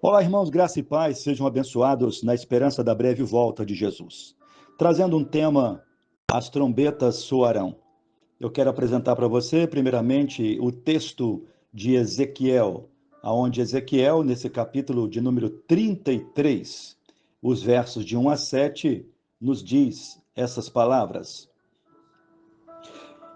Olá, irmãos, graça e paz, sejam abençoados na esperança da breve volta de Jesus. Trazendo um tema, as trombetas soarão. Eu quero apresentar para você, primeiramente, o texto de Ezequiel, aonde Ezequiel, nesse capítulo de número 33, os versos de 1 a 7, nos diz essas palavras.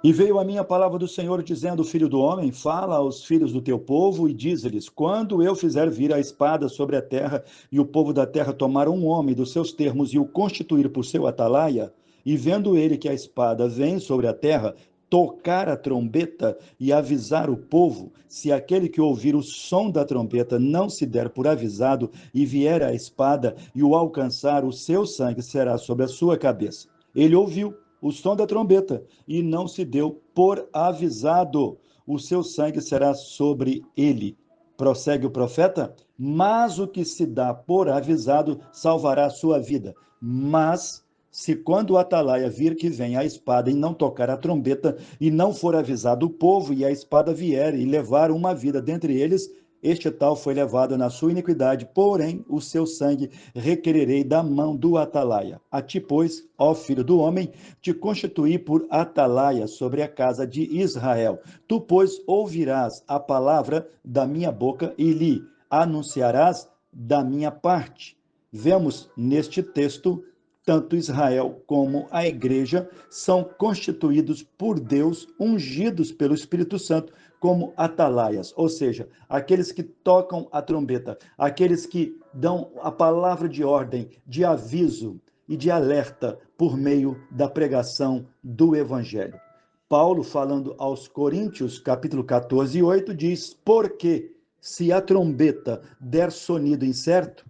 E veio a minha palavra do Senhor, dizendo: Filho do homem, fala aos filhos do teu povo e diz-lhes: quando eu fizer vir a espada sobre a terra, e o povo da terra tomar um homem dos seus termos e o constituir por seu atalaia, e vendo ele que a espada vem sobre a terra, tocar a trombeta e avisar o povo, se aquele que ouvir o som da trombeta não se der por avisado, e vier a espada e o alcançar, o seu sangue será sobre a sua cabeça. Ele ouviu o som da trombeta, e não se deu por avisado, o seu sangue será sobre ele. Prossegue o profeta, mas o que se dá por avisado salvará a sua vida. Mas, se quando o atalaia vir que vem a espada e não tocar a trombeta, e não for avisado o povo, e a espada vier e levar uma vida dentre eles, este tal foi levado na sua iniquidade, porém o seu sangue requererei da mão do atalaia. A ti, pois, ó filho do homem, te constituí por atalaia sobre a casa de Israel. Tu, pois, ouvirás a palavra da minha boca e lhe anunciarás da minha parte. Vemos neste texto tanto Israel como a igreja são constituídos por Deus, ungidos pelo Espírito Santo, como atalaias, ou seja, aqueles que tocam a trombeta, aqueles que dão a palavra de ordem, de aviso e de alerta por meio da pregação do Evangelho. Paulo, falando aos Coríntios, capítulo 14, 8, diz: porque se a trombeta der sonido incerto,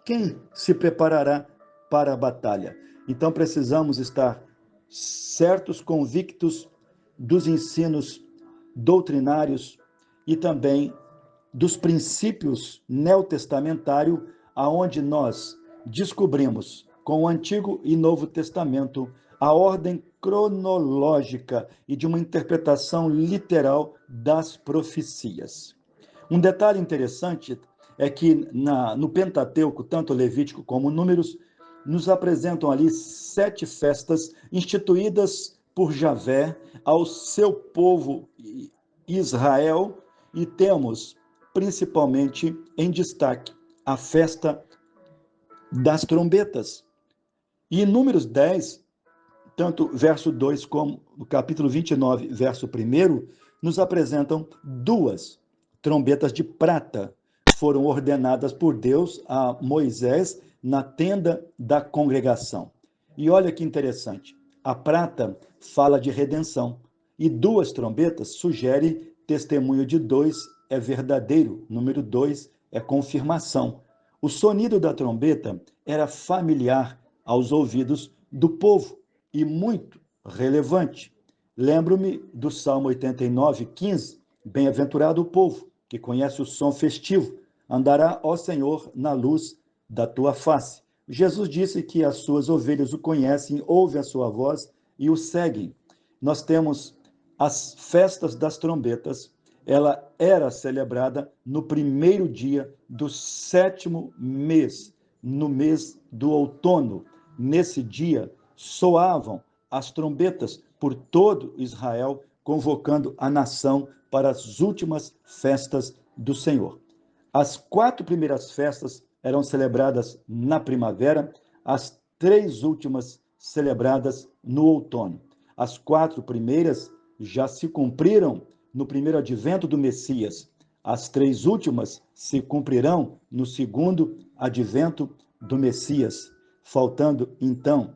quem se preparará para a batalha? Então precisamos estar certos, convictos dos ensinos doutrinários e também dos princípios neotestamentários, aonde nós descobrimos com o Antigo e Novo Testamento a ordem cronológica e de uma interpretação literal das profecias. Um detalhe interessante é que no Pentateuco, tanto Levítico como Números, nos apresentam ali 7 festas instituídas por Javé ao seu povo Israel, e temos principalmente em destaque a festa das trombetas. E em Números 10, tanto verso 2 como o capítulo 29, verso 1, nos apresentam 2 trombetas de prata. Foram ordenadas por Deus a Moisés na tenda da congregação. E olha que interessante, a prata fala de redenção, e 2 trombetas sugere testemunho de 2 é verdadeiro, número 2 é confirmação. O sonido da trombeta era familiar aos ouvidos do povo e muito relevante. Lembro-me do Salmo 89, 15, bem-aventurado o povo que conhece o som festivo, andará, ó Senhor, na luz da tua face. Jesus disse que as suas ovelhas o conhecem, ouvem a sua voz e o seguem. Nós temos as festas das trombetas. Ela era celebrada no primeiro dia do 7º mês, no mês do outono. Nesse dia, soavam as trombetas por todo Israel, convocando a nação para as últimas festas do Senhor. As 4 primeiras festas eram celebradas na primavera, as 3 últimas celebradas no outono. As 4 primeiras já se cumpriram no primeiro advento do Messias. As 3 últimas se cumprirão no segundo advento do Messias. Faltando, então,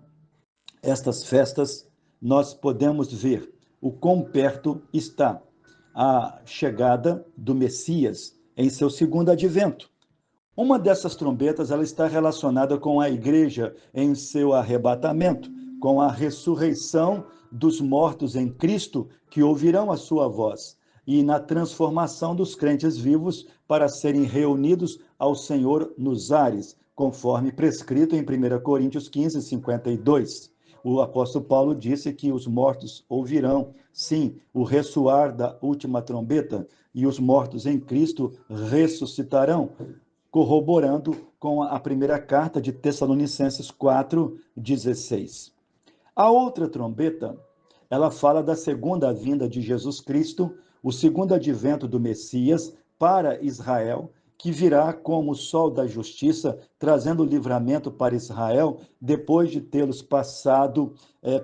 estas festas, nós podemos ver o quão perto está a chegada do Messias em seu segundo advento. Uma dessas trombetas, ela está relacionada com a igreja em seu arrebatamento, com a ressurreição dos mortos em Cristo, que ouvirão a sua voz, e na transformação dos crentes vivos para serem reunidos ao Senhor nos ares, conforme prescrito em 1 Coríntios 15, 52. O apóstolo Paulo disse que os mortos ouvirão, sim, o ressoar da última trombeta, e os mortos em Cristo ressuscitarão. corroborando com a primeira carta de Tessalonicenses 4:16. A outra trombeta, ela fala da segunda vinda de Jesus Cristo, o segundo advento do Messias para Israel, que virá como o sol da justiça, trazendo livramento para Israel, depois de tê-los passado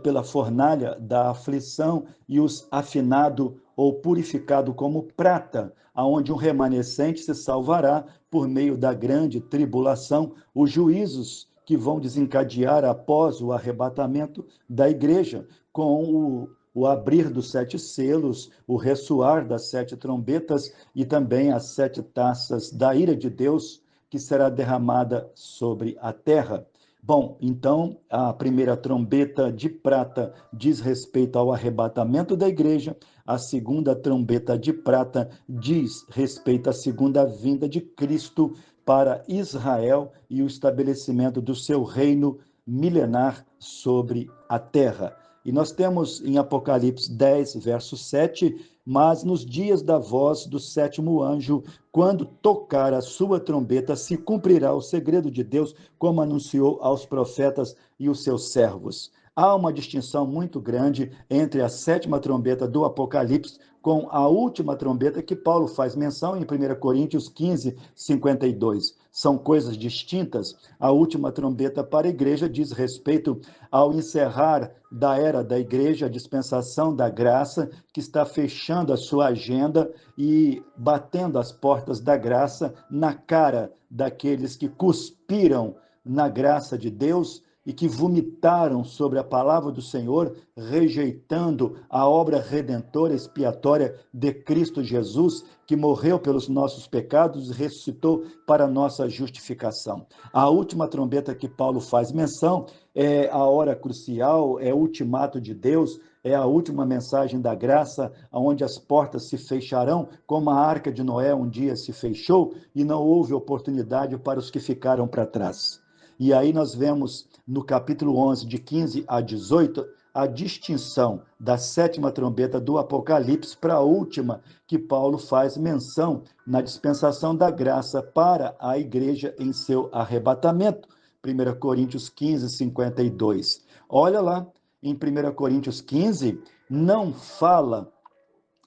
pela fornalha da aflição e os afinado ou purificado como prata, aonde um remanescente se salvará por meio da grande tribulação, os juízos que vão desencadear após o arrebatamento da igreja, com o abrir dos 7 selos, o ressoar das 7 trombetas e também as 7 taças da ira de Deus que será derramada sobre a terra. Bom, então a primeira trombeta de prata diz respeito ao arrebatamento da igreja, a segunda trombeta de prata diz respeito à segunda vinda de Cristo para Israel e o estabelecimento do seu reino milenar sobre a terra. E nós temos em Apocalipse 10, verso 7, mas nos dias da voz do 7º anjo, quando tocar a sua trombeta, se cumprirá o segredo de Deus, como anunciou aos profetas e os seus servos. Há uma distinção muito grande entre a 7ª trombeta do Apocalipse com a última trombeta que Paulo faz menção em 1 Coríntios 15, 52. São coisas distintas. A última trombeta para a igreja diz respeito ao encerrar da era da igreja, a dispensação da graça, que está fechando a sua agenda e batendo as portas da graça na cara daqueles que cuspiram na graça de Deus e que vomitaram sobre a palavra do Senhor, rejeitando a obra redentora expiatória de Cristo Jesus, que morreu pelos nossos pecados e ressuscitou para a nossa justificação. A última trombeta que Paulo faz menção é a hora crucial, é o ultimato de Deus, é a última mensagem da graça, onde as portas se fecharão, como a arca de Noé um dia se fechou e não houve oportunidade para os que ficaram para trás. E aí nós vemos no capítulo 11, de 15 a 18, a distinção da 7ª trombeta do Apocalipse para a última, que Paulo faz menção na dispensação da graça para a igreja em seu arrebatamento. 1 Coríntios 15, 52. Olha lá, em 1 Coríntios 15, não fala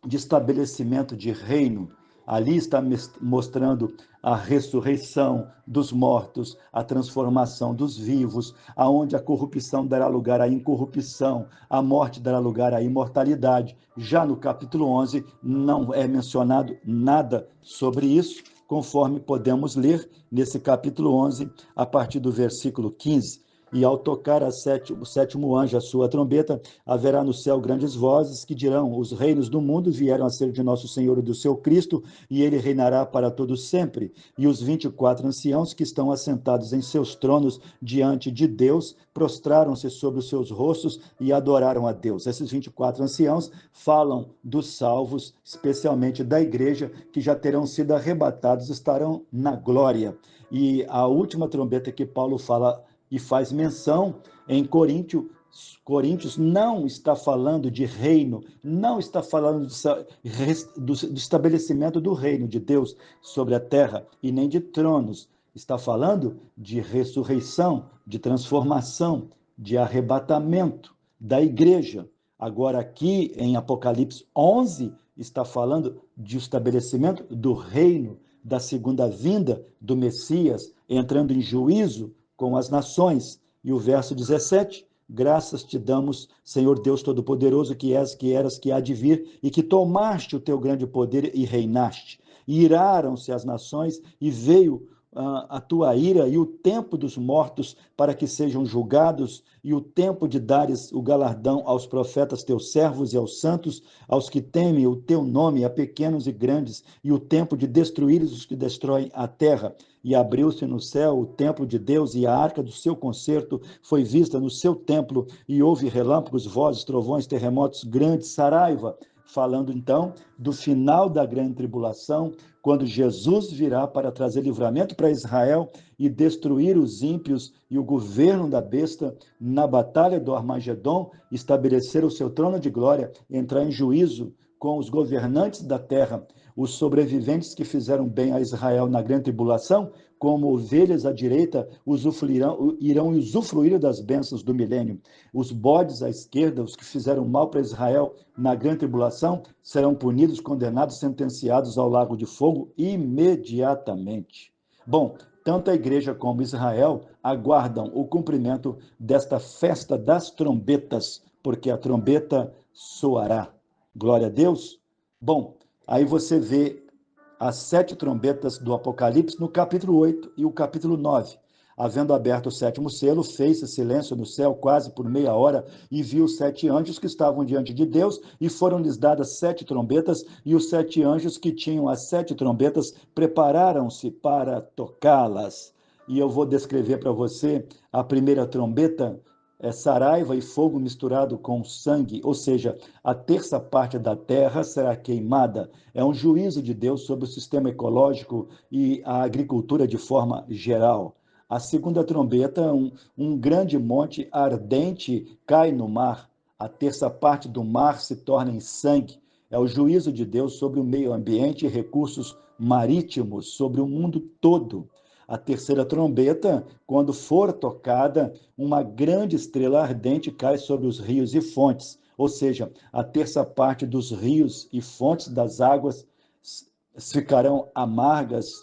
de estabelecimento de reino. Ali está mostrando a ressurreição dos mortos, a transformação dos vivos, aonde a corrupção dará lugar à incorrupção, a morte dará lugar à imortalidade. Já no capítulo 11 não é mencionado nada sobre isso, conforme podemos ler nesse capítulo 11, a partir do versículo 15. E ao tocar o 7º anjo a sua trombeta, haverá no céu grandes vozes que dirão: os reinos do mundo vieram a ser de nosso Senhor e do seu Cristo, e ele reinará para todo sempre. E os 24 anciãos que estão assentados em seus tronos diante de Deus, prostraram-se sobre os seus rostos e adoraram a Deus. Esses 24 anciãos falam dos salvos, especialmente da igreja, que já terão sido arrebatados, estarão na glória. E a última trombeta que Paulo fala e faz menção em Coríntios não está falando de reino, não está falando do estabelecimento do reino de Deus sobre a terra e nem de tronos. Está falando de ressurreição, de transformação, de arrebatamento da igreja. Agora, aqui em Apocalipse 11, está falando de estabelecimento do reino, da segunda vinda do Messias, entrando em juízo com as nações. E o verso 17, graças te damos, Senhor Deus Todo-Poderoso, que és, que eras, que há de vir, e que tomaste o teu grande poder e reinaste. E iraram-se as nações, e veio a tua ira e o tempo dos mortos para que sejam julgados, e o tempo de dares o galardão aos profetas teus servos e aos santos, aos que temem o teu nome, a pequenos e grandes, e o tempo de destruíres os que destroem a terra. E abriu-se no céu o templo de Deus, e a arca do seu concerto foi vista no seu templo, e houve relâmpagos, vozes, trovões, terremotos, grande saraiva. Falando então do final da grande tribulação, quando Jesus virá para trazer livramento para Israel e destruir os ímpios e o governo da besta na batalha do Armagedon, estabelecer o seu trono de glória, entrar em juízo com os governantes da terra, os sobreviventes que fizeram bem a Israel na grande tribulação, como ovelhas à direita, irão usufruir das bênçãos do milênio. Os bodes à esquerda, os que fizeram mal para Israel na grande tribulação, serão punidos, condenados, sentenciados ao lago de fogo imediatamente. Bom, tanto a igreja como Israel aguardam o cumprimento desta festa das trombetas, porque a trombeta soará. Glória a Deus. Bom, aí você vê as 7 trombetas do Apocalipse no capítulo 8 e o capítulo 9. Havendo aberto o 7º selo, fez-se silêncio no céu quase por meia hora, e viu os 7 anjos que estavam diante de Deus, e foram-lhes dadas 7 trombetas, e os 7 anjos que tinham as 7 trombetas prepararam-se para tocá-las. E eu vou descrever para você a primeira trombeta. É saraiva e fogo misturado com sangue, ou seja, a terça parte da terra será queimada. É um juízo de Deus sobre o sistema ecológico e a agricultura de forma geral. A segunda trombeta, um grande monte ardente cai no mar. A terça parte do mar se torna em sangue. É o juízo de Deus sobre o meio ambiente e recursos marítimos, sobre o mundo todo. A terceira trombeta, quando for tocada, uma grande estrela ardente cai sobre os rios e fontes, ou seja, a terça parte dos rios e fontes das águas ficarão amargas,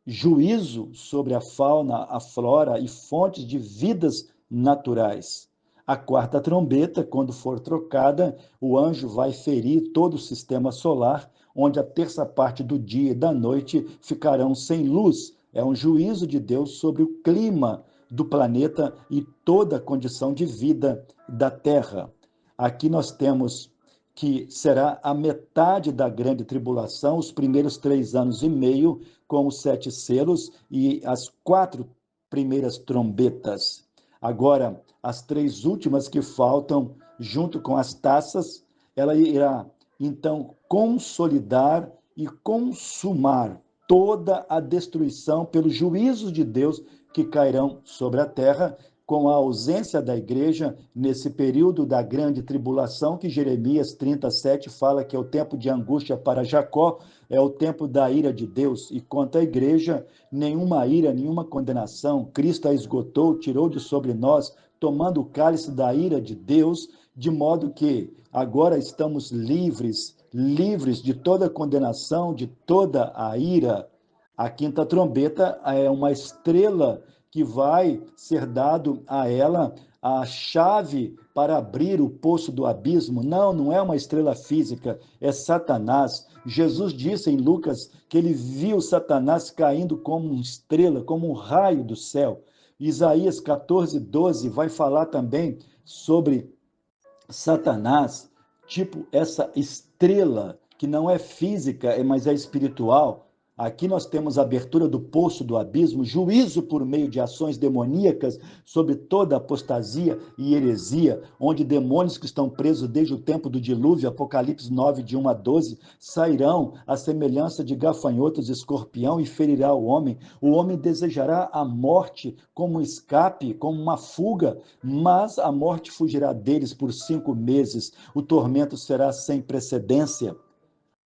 juízo sobre a fauna, a flora e fontes de vidas naturais. A quarta trombeta, quando for trocada, o anjo vai ferir todo o sistema solar, onde a terça parte do dia e da noite ficarão sem luz. É um juízo de Deus sobre o clima do planeta e toda a condição de vida da Terra. Aqui nós temos que será a metade da grande tribulação, os primeiros 3 anos e meio, com os 7 selos e as 4 primeiras trombetas. Agora, as 3 últimas que faltam, junto com as taças, ela irá, então, consolidar e consumar toda a destruição pelos juízos de Deus que cairão sobre a terra, com a ausência da igreja nesse período da grande tribulação, que Jeremias 37 fala que é o tempo de angústia para Jacó, é o tempo da ira de Deus. E quanto à igreja, nenhuma ira, nenhuma condenação, Cristo a esgotou, tirou de sobre nós, tomando o cálice da ira de Deus, de modo que agora estamos livres de toda condenação, de toda a ira. A quinta trombeta é uma estrela que vai ser dado a ela a chave para abrir o poço do abismo. Não, não é uma estrela física, é Satanás. Jesus disse em Lucas que ele viu Satanás caindo como uma estrela, como um raio do céu. Isaías 14:12 vai falar também sobre Satanás, tipo essa estrela que não é física, mas é espiritual. Aqui nós temos a abertura do poço do abismo, juízo por meio de ações demoníacas sobre toda apostasia e heresia, onde demônios que estão presos desde o tempo do dilúvio, Apocalipse 9, de 1 a 12, sairão à semelhança de gafanhotos de escorpião e ferirá o homem. O homem desejará a morte como um escape, como uma fuga, mas a morte fugirá deles por 5 meses. O tormento será sem precedência.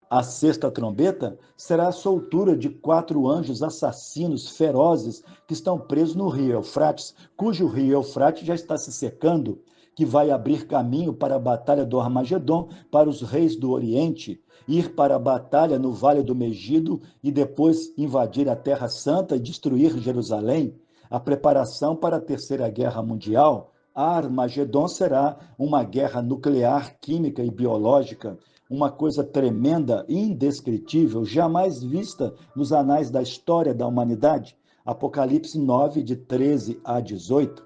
A sexta trombeta será a soltura de 4 anjos assassinos ferozes que estão presos no rio Eufrates, cujo rio Eufrates já está se secando, que vai abrir caminho para a batalha do Armagedon para os reis do Oriente, ir para a batalha no Vale do Megido e depois invadir a Terra Santa e destruir Jerusalém. A preparação para a Terceira Guerra Mundial. A Armagedon será uma guerra nuclear, química e biológica, uma coisa tremenda, indescritível, jamais vista nos anais da história da humanidade. Apocalipse 9, de 13 a 18.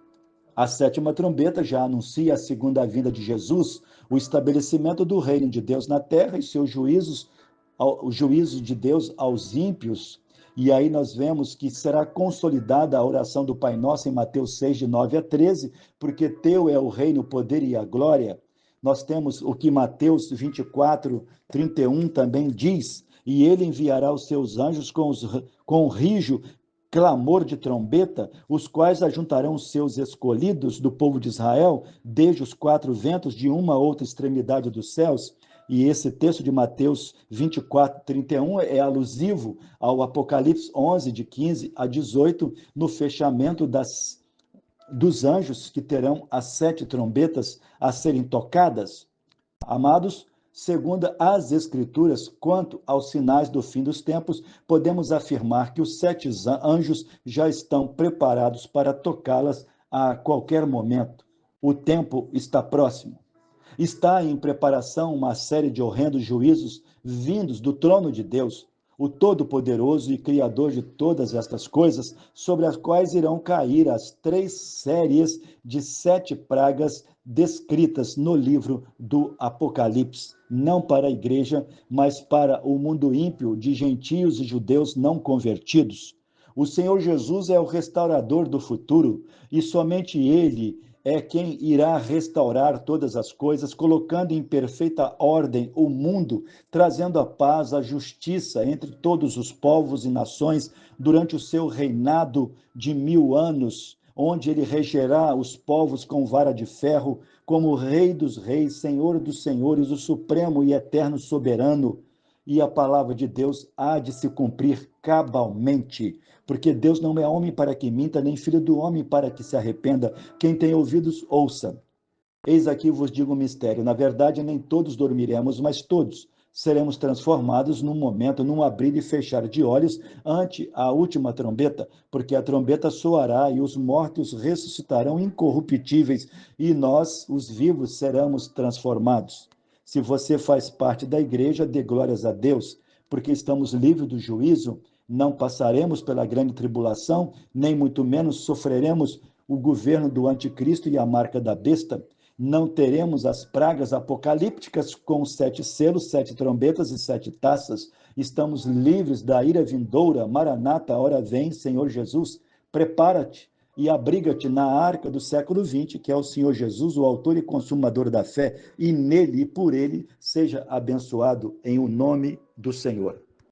A sétima trombeta já anuncia a segunda vinda de Jesus, o estabelecimento do reino de Deus na terra e seus juízos, o juízo de Deus aos ímpios. E aí nós vemos que será consolidada a oração do Pai Nosso em Mateus 6, de 9 a 13, porque teu é o reino, o poder e a glória. Nós temos o que Mateus 24, 31 também diz, e ele enviará os seus anjos com rijo clamor de trombeta, os quais ajuntarão os seus escolhidos do povo de Israel, desde os 4 ventos de uma a outra extremidade dos céus, E esse texto de Mateus 24, 31 é alusivo ao Apocalipse 11, de 15 a 18, no fechamento dos anjos que terão as 7 trombetas a serem tocadas. Amados, segundo as Escrituras, quanto aos sinais do fim dos tempos, podemos afirmar que os 7 anjos já estão preparados para tocá-las a qualquer momento. O tempo está próximo. Está em preparação uma série de horrendos juízos vindos do trono de Deus, o Todo-Poderoso e Criador de todas estas coisas, sobre as quais irão cair as 3 séries de 7 pragas descritas no livro do Apocalipse, não para a igreja, mas para o mundo ímpio de gentios e judeus não convertidos. O Senhor Jesus é o restaurador do futuro e somente Ele é quem irá restaurar todas as coisas, colocando em perfeita ordem o mundo, trazendo a paz, a justiça entre todos os povos e nações durante o seu reinado de 1000 anos, onde ele regerá os povos com vara de ferro, como Rei dos Reis, Senhor dos Senhores, o supremo e eterno soberano. E a palavra de Deus há de se cumprir cabalmente, porque Deus não é homem para que minta, nem filho do homem para que se arrependa. Quem tem ouvidos, ouça. Eis aqui vos digo um mistério. Na verdade, nem todos dormiremos, mas todos seremos transformados num momento, num abrir e fechar de olhos, ante a última trombeta, porque a trombeta soará e os mortos ressuscitarão incorruptíveis e nós, os vivos, seremos transformados. Se você faz parte da igreja, dê glórias a Deus, porque estamos livres do juízo, não passaremos pela grande tribulação, nem muito menos sofreremos o governo do anticristo e a marca da besta. Não teremos as pragas apocalípticas com 7 selos, 7 trombetas e 7 taças. Estamos livres da ira vindoura. Maranata, hora vem, Senhor Jesus. Prepara-te e abriga-te na arca do século XX, que é o Senhor Jesus, o autor e consumador da fé, e nele e por ele seja abençoado em o nome do Senhor.